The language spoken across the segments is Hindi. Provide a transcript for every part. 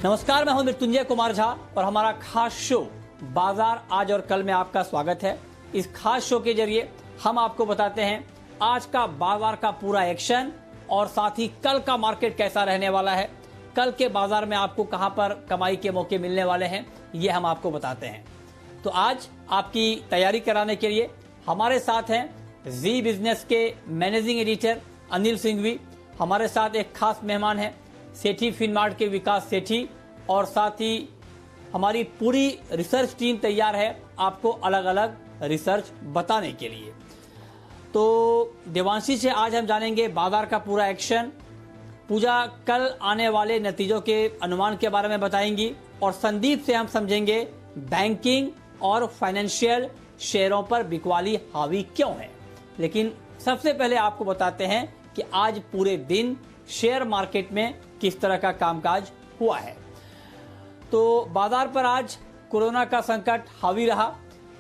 नमस्कार, मैं हूं मृत्युंजय कुमार झा और हमारा खास शो बाजार आज और कल में आपका स्वागत है। इस खास शो के जरिए हम आपको बताते हैं आज का बाजार का पूरा एक्शन और साथ ही कल का मार्केट कैसा रहने वाला है। कल के बाजार में आपको कहां पर कमाई के मौके मिलने वाले हैं, ये हम आपको बताते हैं। तो आज आपकी तैयारी कराने के लिए हमारे साथ हैं जी बिजनेस के मैनेजिंग एडिटर अनिल सिंघवी। हमारे साथ एक खास मेहमान है सेठी फिनमार्ट के विकास सेठी, और साथ ही हमारी पूरी रिसर्च टीम तैयार है आपको अलग अलग रिसर्च बताने के लिए। तो देवांशी से आज हम जानेंगे बाजार का पूरा एक्शन, पूजा कल आने वाले नतीजों के अनुमान के बारे में बताएंगी, और संदीप से हम समझेंगे बैंकिंग और फाइनेंशियल शेयरों पर बिकवाली हावी क्यों है। लेकिन सबसे पहले आपको बताते हैं कि आज पूरे दिन शेयर मार्केट में किस तरह का कामकाज हुआ है। तो बाजार पर आज कोरोना का संकट हावी रहा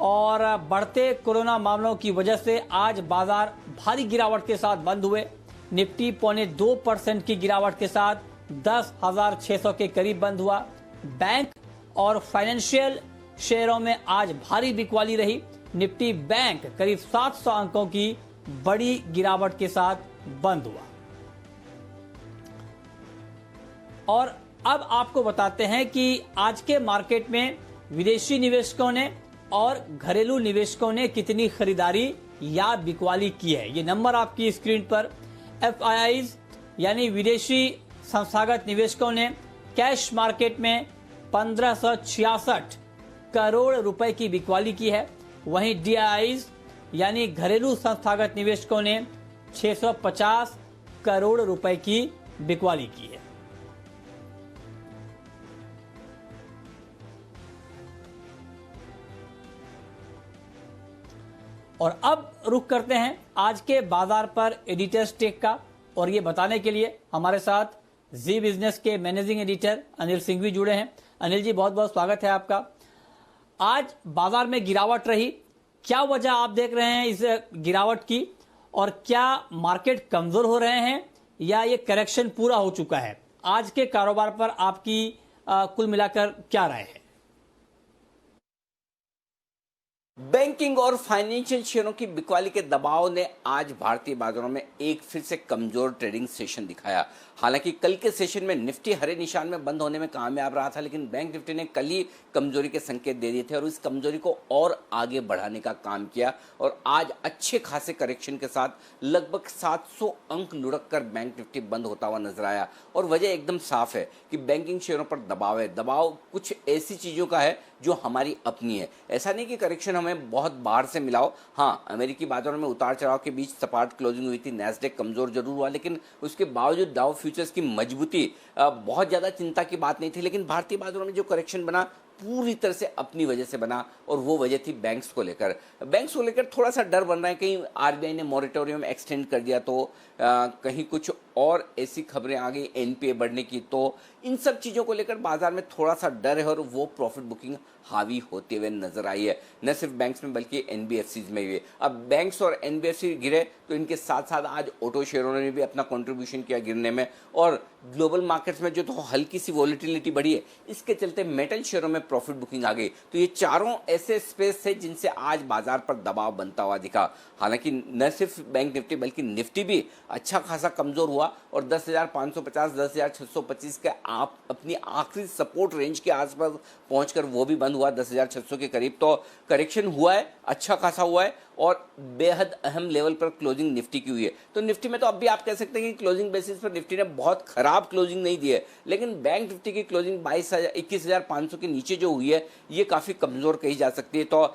और बढ़ते कोरोना मामलों की वजह से आज बाजार भारी गिरावट के साथ बंद हुए। निफ्टी 0.2% की गिरावट के साथ 10,600 के करीब बंद हुआ। बैंक और फाइनेंशियल शेयरों में आज भारी बिकवाली रही। निफ्टी बैंक करीब 700 अंकों की बड़ी गिरावट के साथ बंद हुआ। और अब आपको बताते हैं कि आज के मार्केट में विदेशी निवेशकों ने और घरेलू निवेशकों ने कितनी खरीदारी या बिकवाली की है। ये नंबर आपकी स्क्रीन पर। एफआईआईज यानी विदेशी संस्थागत निवेशकों ने कैश मार्केट में 1566 करोड़ रुपए की बिकवाली की है। वहीं डीआईआईज यानी घरेलू संस्थागत निवेशकों ने 650 करोड़ रुपए की बिकवाली की है। और अब रुख करते हैं आज के बाजार पर एडिटर्स टेक का, और ये बताने के लिए हमारे साथ जी बिजनेस के मैनेजिंग एडिटर अनिल सिंघवी जुड़े हैं। अनिल जी, बहुत बहुत स्वागत है आपका। आज बाजार में गिरावट रही, क्या वजह आप देख रहे हैं इस गिरावट की, और क्या मार्केट कमजोर हो रहे हैं या ये करेक्शन पूरा हो चुका है? आज के कारोबार पर आपकी कुल मिलाकर क्या राय है? बैंकिंग और फाइनेंशियल शेयरों की बिकवाली के दबाव ने आज भारतीय बाजारों में एक फिर से कमजोर ट्रेडिंग सेशन दिखाया। हालांकि कल के सेशन में निफ्टी हरे निशान में बंद होने में कामयाब रहा था, लेकिन बैंक निफ्टी ने कल ही कमजोरी के संकेत दे दिए थे और इस कमजोरी को और आगे बढ़ाने का काम किया, और आज अच्छे खासे करेक्शन के साथ लगभग 700 अंक लुढ़क कर बैंक निफ्टी बंद होता हुआ नजर आया। और वजह एकदम साफ है कि बैंकिंग शेयरों पर दबाव है। दबाव कुछ ऐसी चीजों का है जो हमारी अपनी है। ऐसा नहीं कि करेक्शन हमें बहुत बाहर से मिलाओ। हाँ, अमेरिकी बाजारों में उतार चढ़ाव के बीच सपाट क्लोजिंग हुई थी। नैस्डैक कमजोर जरूर हुआ, लेकिन उसके बावजूद डाउ फ्यूचर्स की मजबूती बहुत ज्यादा चिंता की बात नहीं थी। लेकिन भारतीय बाजारों में जो करेक्शन बना पूरी तरह से अपनी वजह से बना, और वो वजह थी बैंक्स को लेकर। बैंक्स को लेकर थोड़ा सा डर बन रहा है, कहीं आरबीआई ने मॉरेटोरियम एक्सटेंड कर दिया तो कहीं कुछ और ऐसी खबरें आ गई एनपीए बढ़ने की, तो इन सब चीज़ों को लेकर बाजार में थोड़ा सा डर है और वो प्रॉफिट बुकिंग हावी होते हुए नजर आई है, न सिर्फ बैंक्स में बल्कि एनबीएफसीज में भी। अब बैंक्स और एनबीएफसी गिरे तो इनके साथ साथ आज ऑटो शेयरों ने भी अपना कंट्रीब्यूशन किया गिरने में, और ग्लोबल मार्केट्स में जो तो हल्की सी वॉलेटिलिटी बढ़ी है, इसके चलते मेटल शेयरों में प्रॉफिट बुकिंग आ गई। तो ये चारों ऐसे स्पेस थे जिनसे आज बाजार पर दबाव बनता हुआ दिखा। हालांकि न सिर्फ बैंक निफ्टी बल्कि निफ्टी भी अच्छा खासा कमजोर हुआ और 10,550 10,625 के आप अपनी आखिरी सपोर्ट रेंज के आसपास पहुंचकर वो भी बंद हुआ 10,600 के करीब। तो करेक्शन हुआ है, अच्छा खासा हुआ है, और बेहद अहम लेवल पर क्लोजिंग निफ्टी की हुई है। तो निफ्टी में तो अब भी आप कह सकते हैं कि क्लोजिंग बेसिस पर निफ्टी ने बहुत खराब क्लोजिंग नहीं दी है, लेकिन बैंक निफ्टी की क्लोजिंग 21,500 के नीचे जो हुई है ये काफी कमजोर कही जा सकती है। तो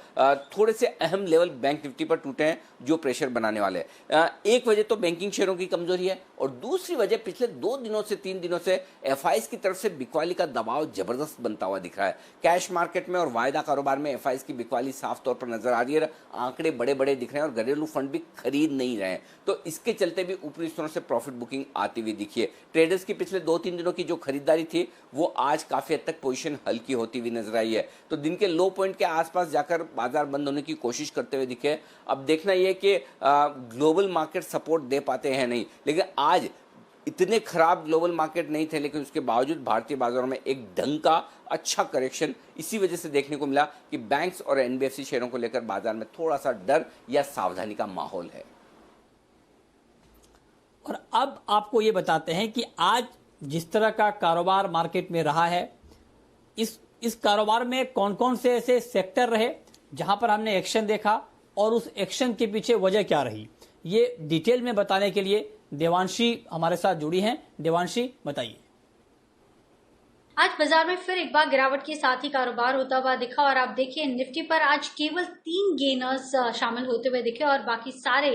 थोड़े से अहम लेवल बैंक निफ्टी पर टूटे हैं जो प्रेशर बनाने वाले हैं। एक वजह तो बैंकिंग शेयरों की कमजोरी है, और दूसरी वजह पिछले 2 दिनों से 3 दिनों से एफआईज की तरफ से बिकवाली का दबाव जबरदस्त बनता हुआ दिख रहा है। कैश मार्केट में और वायदा कारोबार में एफआईज की बिकवाली साफ तौर पर नजर आ रही है। आंकड़े बड़े बड़े दिख रहे हैं और घरेलू फंड भी खरीद नहीं रहे हैं, तो इसके चलते भी ऊपरी स्तरों से प्रॉफिट बुकिंग आती हुई दिखी है। ट्रेडर्स की पिछले 2-3 दिनों की जो खरीदारी थी वो आज काफी हद तक पोजीशन हल्की होती हुई नजर आई है। तो दिन के लो पॉइंट के आसपास जाकर बाजार बंद होने की कोशिश करते हुए दिखे। अब देखना यह कि ग्लोबल मार्केट सपोर्ट दे पाते हैं नहीं, लेकिन आज इतने खराब ग्लोबल मार्केट नहीं थे, लेकिन उसके बावजूद भारतीय बाजारों में एक ढंग का अच्छा करेक्शन इसी वजह से देखने को मिला कि बैंक्स और एनबीएफसी शेयरों को लेकर बाजार में थोड़ा सा डर या सावधानी का माहौल है। और अब आपको ये बताते हैं कि आज जिस तरह का कारोबार मार्केट में रहा है, इस कारोबार में कौन कौन से ऐसे सेक्टर रहे जहां पर हमने एक्शन देखा और उस एक्शन के पीछे वजह क्या रही, ये डिटेल में बताने के लिए देवांशी हमारे साथ जुड़ी हैं। देवांशी, बताइए। आज बाजार में फिर एक बार गिरावट के साथ ही कारोबार होता हुआ दिखा और आप देखिए निफ्टी पर आज केवल 3 गेनर्स शामिल होते हुए दिखे और बाकी सारे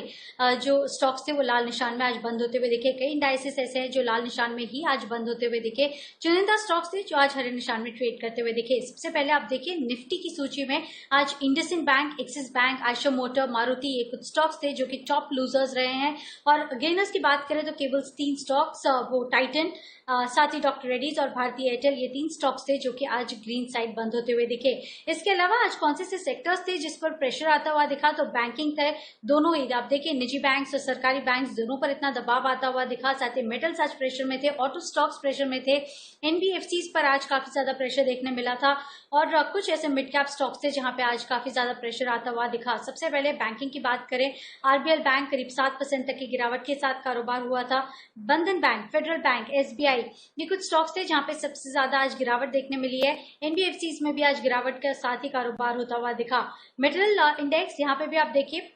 जो स्टॉक्स थे वो लाल निशान में आज बंद होते हुए दिखे। कई इंडाइसेस ऐसे हैं जो लाल निशान में ही आज बंद होते हुए दिखे। चुनिंदा स्टॉक्स थे जो आज हरे निशान में ट्रेड करते हुए दिखे। सबसे पहले आप देखिए निफ्टी की सूची में आज IndusInd bank, axis bank, Eicher motor, Maruti, ये कुछ स्टॉक्स थे जो कि टॉप लूजर्स रहे हैं। और गेनर्स की बात करें तो केवल 3 स्टॉक्स, वो टाइटन, साथ ही डॉक्टर रेड्डीज और भारतीय एयरटेल, ये 3 स्टॉक्स थे जो कि आज ग्रीन साइड बंद होते हुए दिखे। इसके अलावा आज कौन से सेक्टर्स थे जिस पर प्रेशर आता हुआ दिखा, तो बैंकिंग थे, दोनों ही। आप देखिए निजी बैंक्स और सरकारी बैंक्स दोनों पर इतना दबाव आता हुआ दिखा। साथ ही मेटल्स आज प्रेशर में थे, ऑटो स्टॉक्स प्रेशर में थे, एनबीएफसीज पर आज काफी ज्यादा प्रेशर देखने मिला था और कुछ ऐसे मिड कैप स्टॉक्स थे जहां पे आज काफी ज्यादा प्रेशर आता हुआ दिखा। सबसे पहले बैंकिंग की बात करें, आरबीएल बैंक करीब 7% तक की गिरावट के साथ कारोबार हुआ था। बंधन बैंक, फेडरल बैंक, एसबीआई, ये कुछ स्टॉक्स थे जहां पे सबसे ज्यादा आज गिरावट देखने मिली है। एनबीएफसीज में भी आज गिरावट के साथ ही कारोबार होता हुआ दिखा। मेटल इंडेक्स, यहाँ पे भी आप देखिए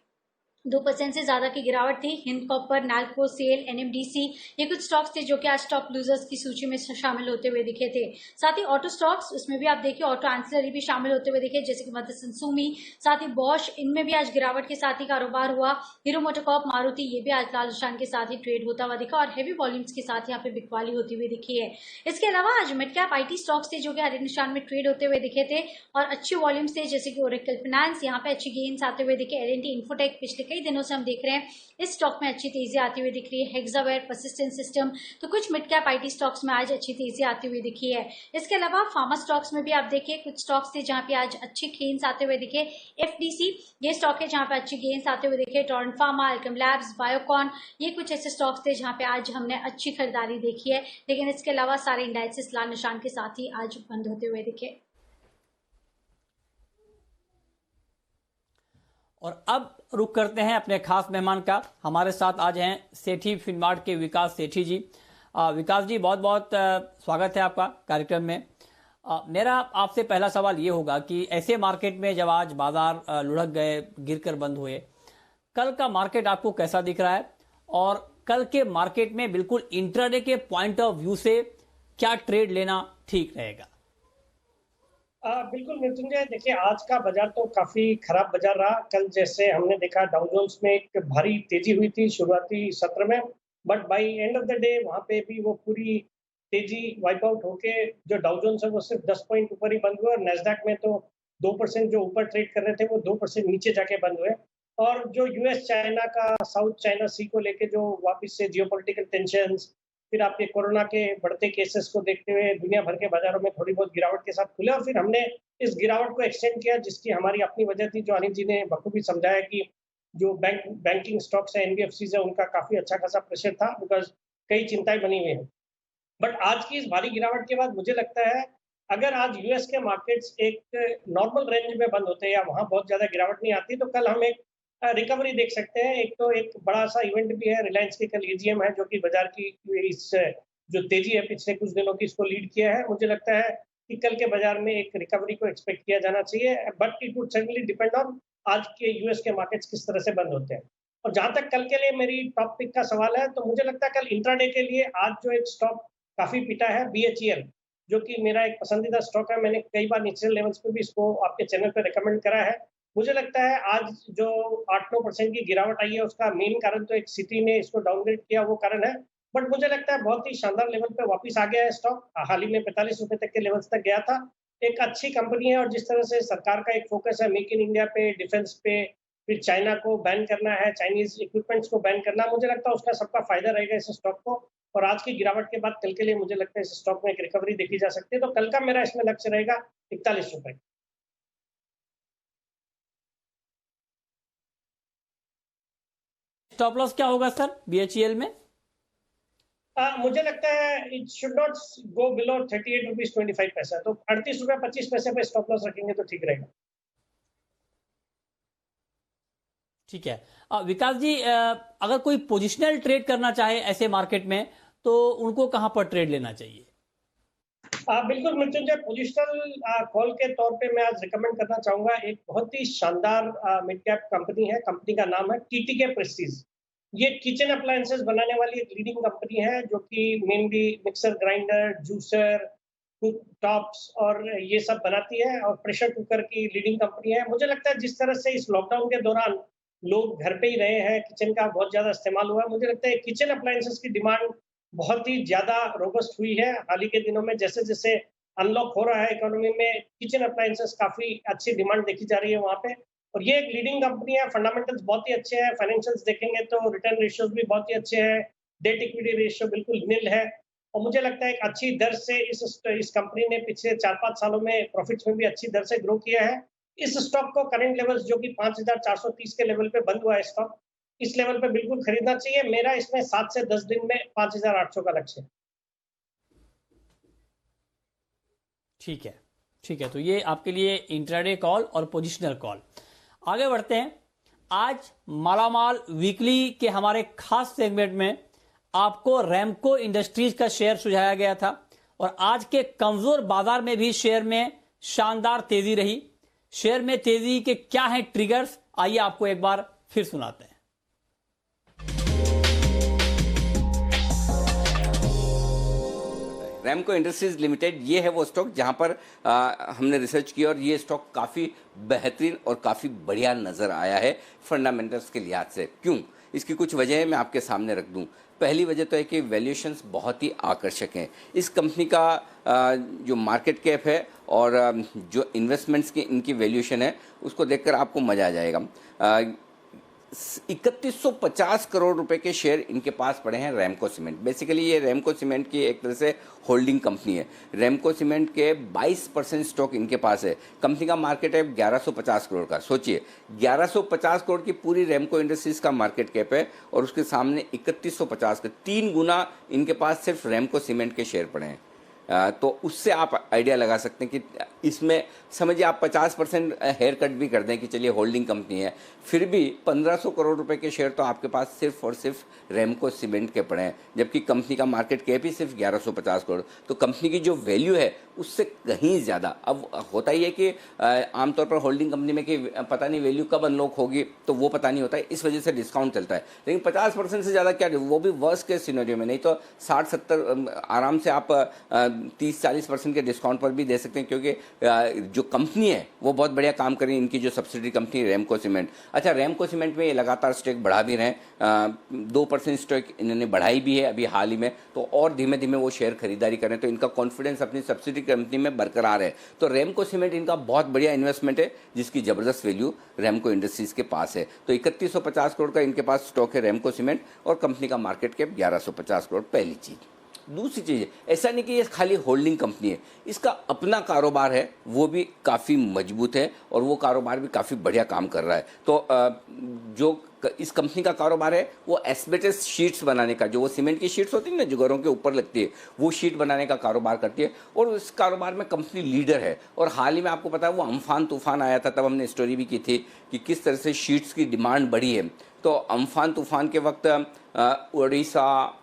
2% से ज्यादा की गिरावट थी। हिंद कॉपर, नाल्को, सेल, एनएमडीसी, ये कुछ स्टॉक्स थे जो कि आज टॉप लूजर्स की सूची में शामिल होते हुए दिखे थे। साथ ही ऑटो स्टॉक्स, उसमें भी आप देखिए ऑटो एंसिलरी भी शामिल होते हुए दिखे, जैसे कि मदरसन सुमी, साथ ही बॉश, इनमें भी आज गिरावट के साथ ही कारोबार हुआ। हीरो मोटोकॉर्प, मारुति, ये भी आज लाल निशान के साथ ही ट्रेड होता हुआ दिखा और हेवी वॉल्यूम्स के साथ यहाँ पे बिकवाली होती हुई दिखी है। इसके अलावा आज मिड कैप आईटी स्टॉक्स थे जो कि हरे निशान में ट्रेड होते हुए दिखे थे और अच्छे वॉल्यूम्स थे, जैसे कि ओरेकल फाइनेंस, यहाँ पे अच्छी गेन्स आते हुए दिखे। एल&टी इन्फोटेक, पिछले कई दिनों से हम देख रहे हैं इस स्टॉक में अच्छी तेजी आती हुई दिख रही है। हेक्सावेयर, परसिस्टेंट सिस्टम, तो कुछ मिड कैप आईटी स्टॉक्स में आज अच्छी तेजी आती हुई दिखी है। इसके अलावा फार्मा स्टॉक्स में भी आप देखिए कुछ स्टॉक्स थे जहां पे आज अच्छे गेन्स आते हुए दिखे। एफडीसी, ये स्टॉक है जहां पे अच्छी गेन्स आते हुए दिखे। Torrent pharma, Alkem labs, Biocon, ये कुछ ऐसे स्टॉक्स थे जहां पे आज हमने अच्छी खरीदारी देखी है। लेकिन इसके अलावा सारे इंडाइसेस लाल निशान के साथ ही आज बंद होते हुए दिखे। और अब रुक करते हैं अपने खास मेहमान का। हमारे साथ आज हैं सेठी फिनमार्ट के विकास सेठी जी। विकास जी, बहुत बहुत स्वागत है आपका कार्यक्रम में। मेरा आपसे पहला सवाल ये होगा कि ऐसे मार्केट में जब आज बाजार लुढ़क गए, गिरकर बंद हुए, कल का मार्केट आपको कैसा दिख रहा है और कल के मार्केट में बिल्कुल इंट्राडे के पॉइंट ऑफ व्यू से क्या ट्रेड लेना ठीक रहेगा? बिल्कुल मृत्युंजय, देखिए आज का बाजार तो काफी खराब बाजार रहा। कल जैसे हमने देखा डाउ जोन्स में एक भारी तेजी हुई थी शुरुआती सत्र में, but by end of the day वहां पे भी वो पूरी तेजी वाइप आउट होके जो डाउ जोन्स है वो सिर्फ 10 पॉइंट ऊपर ही बंद हुए और नैस्डैक में तो 2% जो ऊपर ट्रेड कर रहे थे वो 2% नीचे जाके बंद हुए। और जो यूएस चाइना का साउथ चाइना सी को लेके जो वापस से जियोपॉलिटिकल टेंशंस, फिर आपके कोरोना के बढ़ते केसेस को देखते हुए दुनिया भर के बाजारों में थोड़ी बहुत गिरावट के साथ खुले और फिर हमने इस गिरावट को एक्सटेंड किया, जिसकी हमारी अपनी वजह थी, जो अनिल जी ने बखूबी समझाया कि जो बैंकिंग स्टॉक्स है, एनबीएफसीज है, उनका काफी अच्छा खासा प्रेशर था बिकॉज कई चिंताएं बनी हुई हैं। बट आज की इस भारी गिरावट के बाद मुझे लगता है अगर आज यूएस के मार्केट्स एक नॉर्मल रेंज में बंद होते हैं या वहां बहुत ज्यादा गिरावट नहीं आती, तो कल हम एक रिकवरी देख सकते हैं। एक तो एक बड़ा सा इवेंट भी है, रिलायंस की कल एजीएम है, जो कि बाजार की इस जो तेजी है पिछले कुछ दिनों की, इसको लीड किया है। मुझे लगता है कि कल के बाजार में एक रिकवरी को एक्सपेक्ट किया जाना चाहिए, but it would certainly depend on आज के यूएस के मार्केट्स किस तरह से बंद होते हैं। और जहां तक कल के लिए मेरी टॉप पिक का सवाल है, तो मुझे लगता है कल इंट्राडे के लिए आज जो एक स्टॉक काफी पिटा है, बीएचईएल, जो कि मेरा एक पसंदीदा स्टॉक है। मैंने कई बार निचले लेवल्स पे भी इसको आपके चैनल पे रिकमेंड करा है। मुझे लगता है आज जो 8-9% की गिरावट आई है उसका मेन कारण तो एक सिटी ने इसको डाउनग्रेड किया, वो कारण है। बट मुझे लगता है बहुत ही शानदार लेवल पे वापस आ गया है स्टॉक। हाल ही में 45 रुपए तक के लेवल्स तक गया था। एक अच्छी कंपनी है और जिस तरह से सरकार का एक फोकस है मेक इन इंडिया पे, डिफेंस पे, फिर चाइना को बैन करना है, चाइनीज इक्विपमेंट्स को बैन करना, मुझे लगता है उसका सबका फायदा रहेगा इस स्टॉक को। और आज की गिरावट के बाद कल के लिए मुझे लगता है इस स्टॉक में एक रिकवरी देखी जा सकती है। तो कल का मेरा इसमें लक्ष्य रहेगा 41 रुपए। स्टॉप लॉस क्या होगा सर बीएचईएल में? मुझे लगता है it should not go below 38 rupees 25 पैसा, तो 38 रुपया 25 पैसे पे स्टॉप लॉस रखेंगे तो ठीक रहेगा। ठीक है। विकास जी, अगर कोई पोजिशनल ट्रेड करना चाहे ऐसे मार्केट में तो उनको कहां पर ट्रेड लेना चाहिए? बिल्कुल मृत्युंजय, पोजिशनल कॉल के तौर पे मैं आज रिकमेंड करना चाहूंगा एक बहुत ही शानदार मिड कैप कंपनी है। कंपनी का नाम है टीटीके प्रेस्टीज। ये किचन अप्लायंसेस बनाने वाली एक लीडिंग कंपनी है, जो कि mainly mixer grinder, juicer, cook tops और ये सब बनाती है, और प्रेशर कुकर की लीडिंग कंपनी है। मुझे लगता है जिस तरह से इस लॉकडाउन के दौरान लोग घर पे ही रहे हैं, किचन का बहुत ज्यादा इस्तेमाल हुआ है, मुझे लगता है किचन अप्लायंसेस की डिमांड बहुत ही ज्यादा रोबस्ट हुई है। हाल ही के दिनों में जैसे जैसे अनलॉक हो रहा है इकोनॉमी में, किचन अप्लायंसेस काफी अच्छी डिमांड देखी जा रही है वहाँ पे। और ये एक लीडिंग कंपनी है, फंडामेंटल्स बहुत ही अच्छे हैं, फाइनेंशियल्स देखेंगे तो रिटर्न रेशियोज भी बहुत ही अच्छे हैं, डेट इक्विटी रेशियो बिल्कुल निल है। और मुझे लगता है एक अच्छी दर से इस कंपनी ने पिछले 4-5 सालों में प्रॉफिट्स में भी अच्छी दर से ग्रो किया है। इस स्टॉक को करंट लेवल्स जो कि 5430 के लेवल पे बंद हुआ है स्टॉक, इस लेवल पे बिल्कुल खरीदना चाहिए। मेरा इसमें 7 से 10 दिन में 5800 का लक्ष्य है। ठीक है, ठीक है। तो ये आपके लिए इंट्राडे कॉल और पोजिशनल कॉल। आगे बढ़ते हैं। आज मालामाल वीकली के हमारे खास सेगमेंट में आपको रैमको इंडस्ट्रीज का शेयर सुझाया गया था, और आज के कमजोर बाजार में भी शेयर में शानदार तेजी रही। शेयर में तेजी के क्या हैं ट्रिगर्स, आइए आपको एक बार फिर सुनाते हैं। रैमको इंडस्ट्रीज लिमिटेड ये है वो स्टॉक जहां पर हमने रिसर्च किया, और ये स्टॉक काफ़ी बेहतरीन और काफ़ी बढ़िया नज़र आया है फंडामेंटल्स के लिहाज से। क्यों? इसकी कुछ वजह मैं आपके सामने रख दूं। पहली वजह तो है कि वैल्यूएशंस बहुत ही आकर्षक हैं। इस कंपनी का जो मार्केट कैप है और जो इन्वेस्टमेंट्स की इनकी वैल्यूएशन है, उसको देखकर आपको मज़ा आ जाएगा। 3150 करोड़ रुपए के शेयर इनके पास पड़े हैं रैमको सीमेंट। बेसिकली ये रैमको सीमेंट की एक तरह से होल्डिंग कंपनी है। रैमको सीमेंट के 22% स्टॉक इनके पास है। कंपनी का मार्केट है 1150 करोड़ का। सोचिए, 1150 करोड़ की पूरी रैमको इंडस्ट्रीज का मार्केट कैप है, और उसके सामने 3150 का 3 गुना इनके पास सिर्फ रैमको सीमेंट के शेयर पड़े हैं। तो उससे आप आइडिया लगा सकते हैं कि इसमें समझिए आप 50% हेयर कट भी कर दें कि चलिए होल्डिंग कंपनी है, फिर भी 1500 करोड़ रुपए के शेयर तो आपके पास सिर्फ और सिर्फ रैमको सीमेंट के पड़े हैं, जबकि कंपनी का मार्केट कैप ही सिर्फ 1150 करोड़। तो कंपनी की जो वैल्यू है उससे कहीं ज़्यादा। अब होता ही है कि आमतौर पर होल्डिंग कंपनी में कि पता नहीं वैल्यू कब अनलॉक होगी, तो वो पता नहीं होता है, इस वजह से डिस्काउंट चलता है। लेकिन 50% से ज़्यादा क्या, वो भी वर्स्ट के सिनेरियो में, नहीं तो 60-70 आराम से आप 30-40% के डिस्काउंट पर भी दे सकते हैं, क्योंकि जो कंपनी है वो बहुत बढ़िया काम कर रही है। इनकी जो सब्सिडी कंपनी रैमको सीमेंट, अच्छा रैमको सीमेंट में ये लगातार स्टेक बढ़ा भी रहे हैं, 2% स्टेक इन्होंने बढ़ाई भी है अभी हाल ही में, तो और धीमे धीमे वो शेयर खरीदारी करें, तो इनका कॉन्फिडेंस अपनी सब्सिडी कंपनी में बरकरार है। तो रैमको सीमेंट इनका बहुत बढ़िया इन्वेस्टमेंट है, जिसकी जबरदस्त वैल्यू रैमको इंडस्ट्रीज के पास है। तो 3150 करोड़ का इनके पास स्टॉक है रैमको सीमेंट, और कंपनी का मार्केट कैप 1150 करोड़। पहली चीज। दूसरी चीज़, ऐसा नहीं कि ये खाली होल्डिंग कंपनी है, इसका अपना कारोबार है, वो भी काफ़ी मजबूत है, और वो कारोबार भी काफ़ी बढ़िया काम कर रहा है। तो जो इस कंपनी का कारोबार है वो एस्बेस्टस शीट्स बनाने का, जो वो सीमेंट की शीट्स होती है ना जो घरों के ऊपर लगती है, वो शीट बनाने का कारोबार करती है, और इस कारोबार में कंपनी लीडर है। और हाल ही में आपको पता है वो अम्फान तूफान आया था, तब हमने स्टोरी भी की थी कि किस तरह से शीट्स की डिमांड बढ़ी है। तो अम्फान तूफान के वक्त उड़ीसा,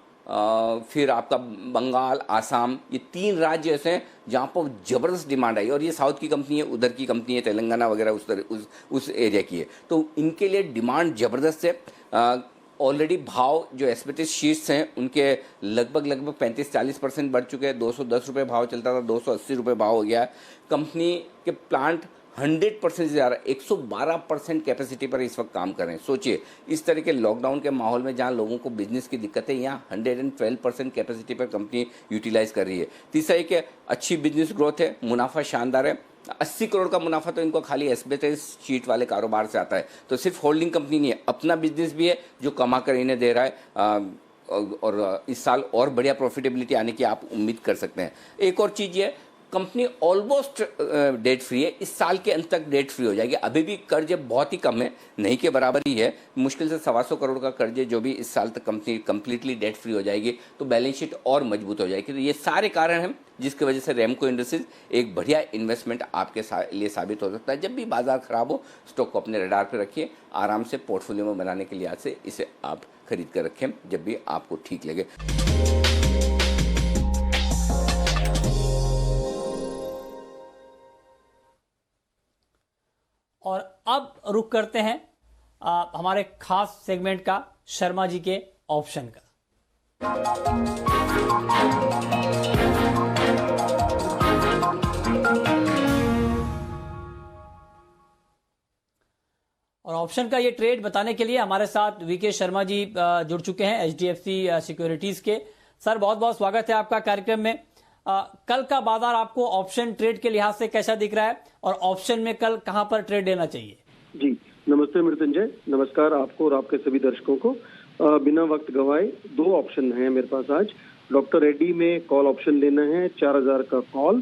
फिर आपका बंगाल, आसाम, ये 3 राज्य ऐसे हैं जहाँ पर ज़बरदस्त डिमांड आई, और ये साउथ की कंपनी है, उधर की कंपनी है, तेलंगाना वगैरह उस एरिया की है, तो इनके लिए डिमांड ज़बरदस्त है। ऑलरेडी भाव जो एस्बेस्टस शीट्स हैं उनके लगभग 35-40% बढ़ चुके हैं। 210 रुपये भाव चलता था, 280 रुपये भाव हो गया है। कंपनी के प्लांट 100% से ज़्यादा 112% कैपेसिटी पर इस वक्त काम कर रहे हैं। सोचिए, इस तरह के लॉकडाउन के माहौल में जहां लोगों को बिजनेस की दिक्कत है, यहाँ 112% कैपेसिटी पर कंपनी यूटिलाइज कर रही है। तीसरा एक अच्छी बिजनेस ग्रोथ है, मुनाफा शानदार है। 80 करोड़ का मुनाफा तो इनको खाली एस्बेस्टस शीट वाले कारोबार से आता है। तो सिर्फ होल्डिंग कंपनी नहीं है, अपना बिजनेस भी है जो कमा कर इन्हें दे रहा है, और इस साल और बढ़िया प्रॉफिटेबिलिटी आने की आप उम्मीद कर सकते हैं। एक और चीज़ ये, कंपनी ऑलमोस्ट डेट फ्री है, इस साल के अंत तक डेट फ्री हो जाएगी। अभी भी कर्ज बहुत ही कम है, नहीं के बराबर ही है, मुश्किल से 125 करोड़ का कर्ज है, जो भी इस साल तक कंपनी कंप्लीटली डेट फ्री हो जाएगी तो बैलेंस शीट और मजबूत हो जाएगी। तो ये सारे कारण हैं जिसकी वजह से रेमको इंडस्ट्रीज एक बढ़िया इन्वेस्टमेंट आपके लिए साबित हो सकता है। जब भी बाजार खराब हो, स्टॉक को अपने रडार पर रखिए, आराम से पोर्टफोलियो में बनाने के लिहाज से इसे आप खरीद कर रखें जब भी आपको ठीक लगे। और अब रुक करते हैं हमारे खास सेगमेंट का, शर्मा जी के ऑप्शन का। और ऑप्शन का ये ट्रेड बताने के लिए हमारे साथ वीके शर्मा जी जुड़ चुके हैं, एचडीएफसी सिक्योरिटीज के। सर, बहुत बहुत स्वागत है आपका कार्यक्रम में। कल का बाजार आपको ऑप्शन ट्रेड के लिहाज से कैसा दिख रहा है और ऑप्शन में कल कहां पर ट्रेड लेना चाहिए? जी नमस्ते मृत्युंजय, नमस्कार आपको और आपके सभी दर्शकों को। बिना वक्त गवाए 2 ऑप्शन हैं मेरे पास आज। डॉक्टर रेड्डी में कॉल ऑप्शन लेना है, 4000 का कॉल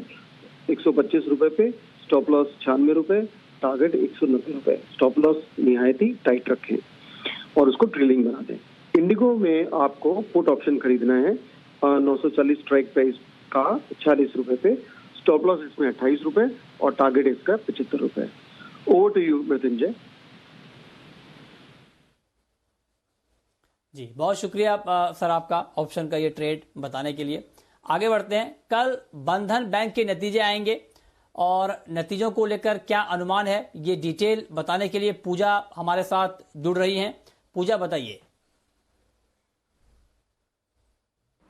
125 रुपए पे, स्टॉप लॉस 96 रुपए, टारगेट 190 रुपए। स्टॉप लॉस निहायत ही टाइट रखें और उसको ट्रेलिंग बना दें। इंडिगो में आपको पुट ऑप्शन खरीदना है 940 स्ट्राइक प्राइस का 40 रुपए पे, स्टॉप लॉस इसमें 28 रुपए और टारगेट इसका 75 रुपए। Over to you Mrityunjay. जी बहुत शुक्रिया सर आपका ऑप्शन का ये ट्रेड बताने के लिए। आगे बढ़ते हैं। कल बंधन बैंक के नतीजे आएंगे और नतीजों को लेकर क्या अनुमान है, ये डिटेल बताने के लिए पूजा हमारे साथ जुड़ रही हैं। पूजा बताइए।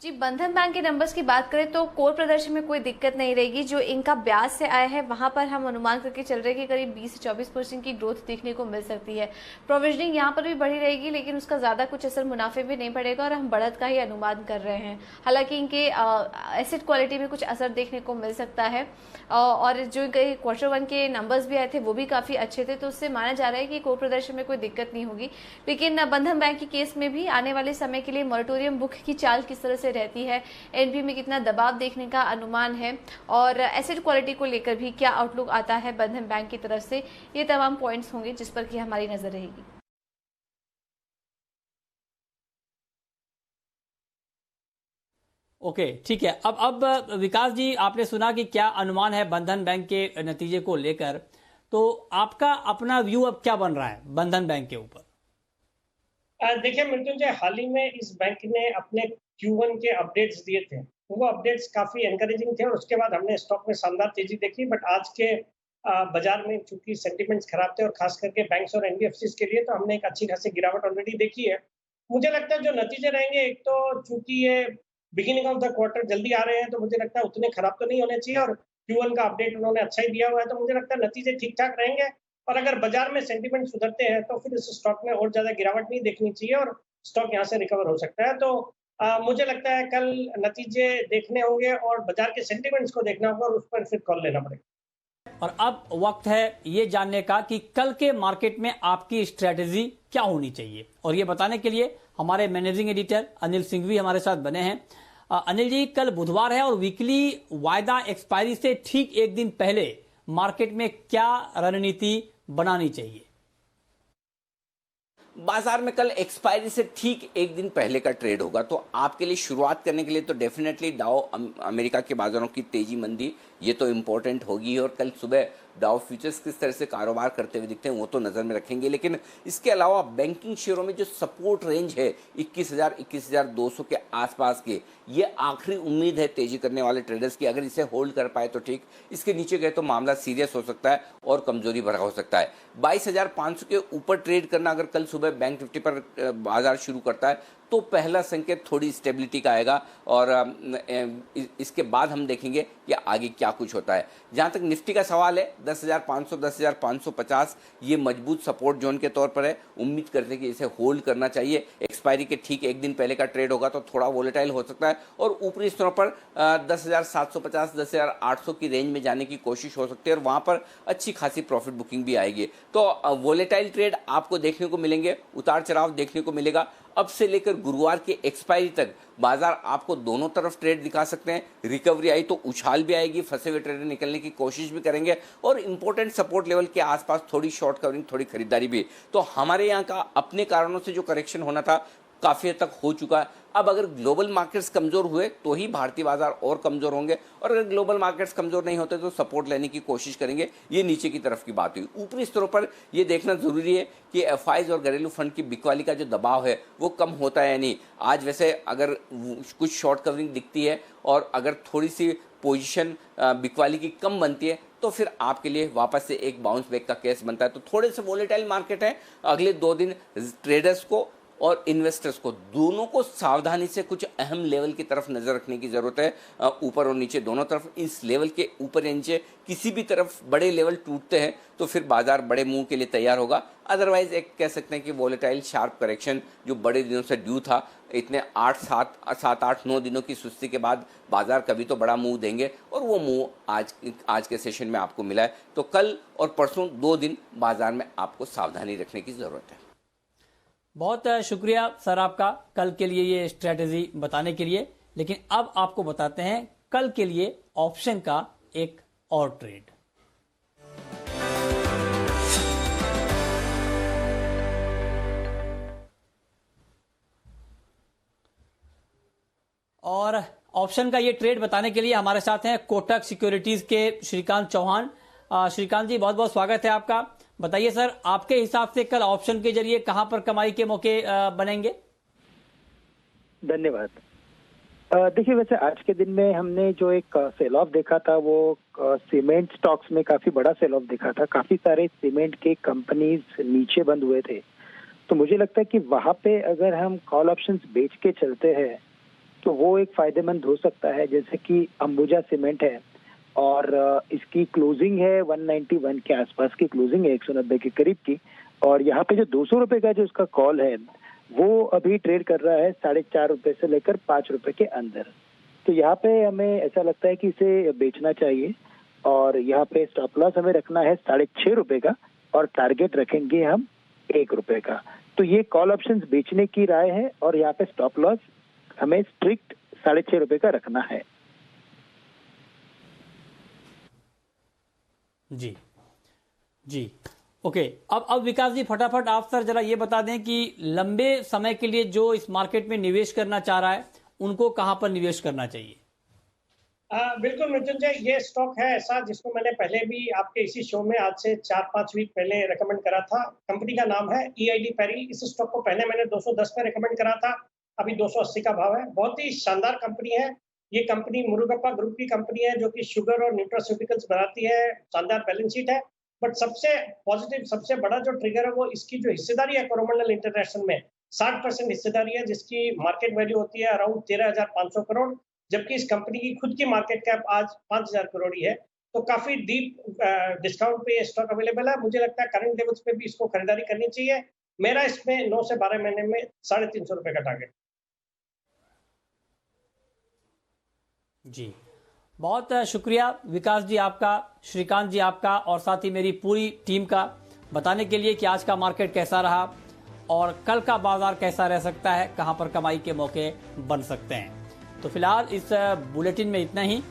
जी, बंधन बैंक के नंबर्स की बात करें तो कोर प्रदर्शन में कोई दिक्कत नहीं रहेगी। जो इनका ब्याज से आया है वहां पर हम अनुमान करके चल रहे हैं कि करीब 20 से 24% की ग्रोथ देखने को मिल सकती है। प्रोविजनिंग यहां पर भी बढ़ी रहेगी, लेकिन उसका ज़्यादा कुछ असर मुनाफे में नहीं पड़ेगा और हम बढ़त का ही अनुमान कर रहे हैं। हालांकि इनके एसेट क्वालिटी में कुछ असर देखने को मिल सकता है और जो Q1 के नंबर्स भी आए थे वो भी काफ़ी अच्छे थे, तो उससे माना जा रहा है कि कोर प्रदर्शन में कोई दिक्कत नहीं होगी। लेकिन बंधन बैंक के केस में भी आने वाले समय के लिए मॉरेटोरियम बुक की चाल किस तरह से रहती है, एनपी में कितना दबाव देखने का अनुमान है और एसेट क्वालिटी को लेकर भी क्या आउटलुक आता है बंधन बैंक की तरफ से, ये तमाम पॉइंट्स होंगे जिस पर कि हमारी नजर रहेगी। ओके, ठीक है। अब विकास जी, आपने सुना कि क्या अनुमान है बंधन बैंक के नतीजे को लेकर, तो आपका अपना व्यू अब क्या बन रहा है बंधन बैंक के ऊपर? देखिए मृत्युंजय, हाल ही में इस बैंक ने अपने Q1 के अपडेट्स दिए थे, वो अपडेट्स काफी एनकरेजिंग थे और उसके बाद हमने स्टॉक में शानदार तेजी देखी। बट आज के बाजार में चूंकि सेंटिमेंट्स खराब थे और खास करके बैंक्स और एनबीएफसीज के लिए, तो हमने एक अच्छी खासी गिरावट ऑलरेडी देखी है। मुझे लगता है जो नतीजे रहेंगे, एक तो चूंकि ये बिगिनिंग ऑफ द क्वार्टर जल्दी आ रहे हैं, तो मुझे लगता है उतने खराब तो नहीं होने चाहिए और Q1 का अपडेट उन्होंने अच्छा ही दिया हुआ है, तो मुझे लगता है नतीजे ठीक ठाक रहेंगे। और अगर बाजार में सेंटिमेंट सुधरते हैं तो फिर इस स्टॉक में और ज्यादा गिरावट नहीं देखनी चाहिए और स्टॉक यहाँ से रिकवर हो सकता है। तो मुझे लगता है कल नतीजे देखने होंगे और बाजार के सेंटिमेंट्स को देखना होगा और उस पर फिर कॉल लेना पड़ेगा। और अब वक्त है ये जानने का कि कल के मार्केट में आपकी स्ट्रेटेजी क्या होनी चाहिए, और ये बताने के लिए हमारे मैनेजिंग एडिटर अनिल सिंघवी हमारे साथ बने हैं। अनिल जी, कल बुधवार है और वीकली वायदा एक्सपायरी से ठीक एक दिन पहले मार्केट में क्या रणनीति बनानी चाहिए? बाजार में कल एक्सपायरी से ठीक एक दिन पहले का ट्रेड होगा, तो आपके लिए शुरुआत करने के लिए तो डेफिनेटली डाउ अमेरिका के बाजारों की तेजी मंदी ये तो इम्पोर्टेंट होगी। और कल सुबह डाउ फ्यूचर्स किस तरह से कारोबार करते हुए दिखते हैं वो तो नज़र में रखेंगे। लेकिन इसके अलावा बैंकिंग शेयरों में जो सपोर्ट रेंज है 21,000-21,200 के आसपास के, ये आखिरी उम्मीद है तेजी करने वाले ट्रेडर्स की। अगर इसे होल्ड कर पाए तो ठीक, इसके नीचे गए तो मामला सीरियस हो सकता है और कमजोरी भरा हो सकता है। 22,500 के ऊपर ट्रेड करना अगर कल सुबह बैंक निफ्टी पर बाजार शुरू करता है तो पहला संकेत थोड़ी स्टेबिलिटी का आएगा और इसके बाद हम देखेंगे कि आगे क्या कुछ होता है। जहां तक निफ्टी का सवाल है, 10,500 10,550 ये मजबूत सपोर्ट जोन के तौर पर है। उम्मीद करते हैं कि इसे होल्ड करना चाहिए। एक्सपायरी के ठीक एक दिन पहले का ट्रेड होगा तो थोड़ा वोलेटाइल हो सकता है और ऊपरी स्तरों पर 10,750 10,800 की रेंज में जाने की कोशिश हो सकती है और वहां पर अच्छी खासी प्रॉफिट बुकिंग भी आएगी। तो वोलेटाइल ट्रेड आपको देखने को मिलेंगे, उतार चढ़ाव देखने को मिलेगा। अब से लेकर गुरुवार के एक्सपायरी तक बाजार आपको दोनों तरफ ट्रेड दिखा सकते हैं। रिकवरी आई तो उछाल भी आएगी, फंसे हुए ट्रेडर निकलने की कोशिश भी करेंगे और इंपॉर्टेंट सपोर्ट लेवल के आसपास थोड़ी शॉर्ट कवरिंग, थोड़ी खरीदारी भी। तो हमारे यहाँ का अपने कारणों से जो करेक्शन होना था काफी हद तक हो चुका है। अब अगर ग्लोबल मार्केट्स कमजोर हुए तो ही भारतीय बाजार और कमजोर होंगे, और अगर ग्लोबल मार्केट्स कमजोर नहीं होते तो सपोर्ट लेने की कोशिश करेंगे। ये नीचे की तरफ की बात हुई। ऊपरी स्तरों पर ये देखना जरूरी है कि एफआईज और घरेलू फंड की बिकवाली का जो दबाव है वो कम होता है या नहीं। आज वैसे अगर कुछ शॉर्ट कवरिंग दिखती है और अगर थोड़ी सी पोजीशन बिकवाली की कम बनती है तो फिर आपके लिए वापस से एक बाउंस बैक का केस बनता है। तो थोड़े से वोलेटाइल मार्केट है। अगले 2 दिन ट्रेडर्स को और इन्वेस्टर्स को दोनों को सावधानी से कुछ अहम लेवल की तरफ नजर रखने की जरूरत है। ऊपर और नीचे दोनों तरफ, इस लेवल के ऊपर या नीचे किसी भी तरफ बड़े लेवल टूटते हैं तो फिर बाजार बड़े मूव के लिए तैयार होगा। अदरवाइज एक कह सकते हैं कि वोलेटाइल शार्प करेक्शन जो बड़े दिनों से ड्यू था, इतने 7-8-9 दिनों की सुस्ती के बाद बाजार कभी तो बड़ा मूव देंगे और वो मूव आज के सेशन में आपको मिला है। तो कल और परसों 2 दिन बाजार में आपको सावधानी रखने की जरूरत है। बहुत शुक्रिया सर आपका कल के लिए ये स्ट्रेटेजी बताने के लिए। लेकिन अब आपको बताते हैं कल के लिए ऑप्शन का एक और ट्रेड। और ऑप्शन का ये ट्रेड बताने के लिए हमारे साथ हैं कोटक सिक्योरिटीज के श्रीकांत चौहान। श्रीकांत जी, बहुत बहुत स्वागत है आपका। बताइए सर, आपके हिसाब से कल ऑप्शन के जरिए कहां पर कमाई के मौके बनेंगे? धन्यवाद। देखिए, वैसे आज के दिन में हमने जो एक सेल ऑफ देखा था वो सीमेंट स्टॉक्स में काफी बड़ा सेल ऑफ देखा था। काफी सारे सीमेंट के कंपनीज नीचे बंद हुए थे। तो मुझे लगता है कि वहां पे अगर हम कॉल ऑप्शंस बेच के चलते हैं तो वो एक फायदेमंद हो सकता है। जैसे कि अंबुजा सीमेंट है और इसकी क्लोजिंग है 191 के आसपास की क्लोजिंग है, 190 के करीब की। और यहाँ पे जो 200 रुपए का जो उसका कॉल है वो अभी ट्रेड कर रहा है 4.5 रुपए से लेकर 5 रुपए के अंदर। तो यहाँ पे हमें ऐसा लगता है कि इसे बेचना चाहिए और यहाँ पे स्टॉप लॉस हमें रखना है 6.5 रुपए का और टारगेट रखेंगे हम 1 रुपए का। तो ये कॉल ऑप्शंस बेचने की राय है और यहाँ पे स्टॉप लॉस हमें स्ट्रिक्ट 6.5 रुपए का रखना है। जी जी, ओके। अब विकास जी, फटाफट आप सर जरा ये बता दें कि लंबे समय के लिए जो इस मार्केट में निवेश करना चाह रहा है उनको कहां पर निवेश करना चाहिए? बिल्कुल मृत्युंजय, ये स्टॉक है ऐसा जिसको मैंने पहले भी आपके इसी शो में आज से 4-5 वीक पहले रेकमेंड करा था। कंपनी का नाम है EID पैरी। इस स्टॉक को पहले मैंने 210 पे रेकमेंड करा था, अभी 280 का भाव है। बहुत ही शानदार कंपनी है ये। कंपनी मुरुगप्पा ग्रुप की कंपनी है जो कि शुगर और न्यूट्रास्यूटिकल्स बनाती है। शानदार बैलेंस शीट है। बट सबसे पॉजिटिव, सबसे बड़ा जो ट्रिगर है वो इसकी जो हिस्सेदारी है कोरोमंडल इंटरनेशनल में 60% हिस्सेदारी है, जिसकी मार्केट वैल्यू होती है अराउंड 13,500 करोड़, जबकि इस कंपनी की खुद की मार्केट कैप आज 5,000 करोड़ ही है। तो काफी डीप डिस्काउंट पे ये स्टॉक अवेलेबल है। मुझे लगता है करंट लेवल्स पे भी इसको खरीदारी करनी चाहिए। मेरा इसमें 9 से 12 महीने में 350 रुपए का टारगेट। जी, बहुत शुक्रिया विकास जी आपका, श्रीकांत जी आपका, और साथ ही मेरी पूरी टीम का बताने के लिए कि आज का मार्केट कैसा रहा और कल का बाजार कैसा रह सकता है, कहां पर कमाई के मौके बन सकते हैं। तो फिलहाल इस बुलेटिन में इतना ही।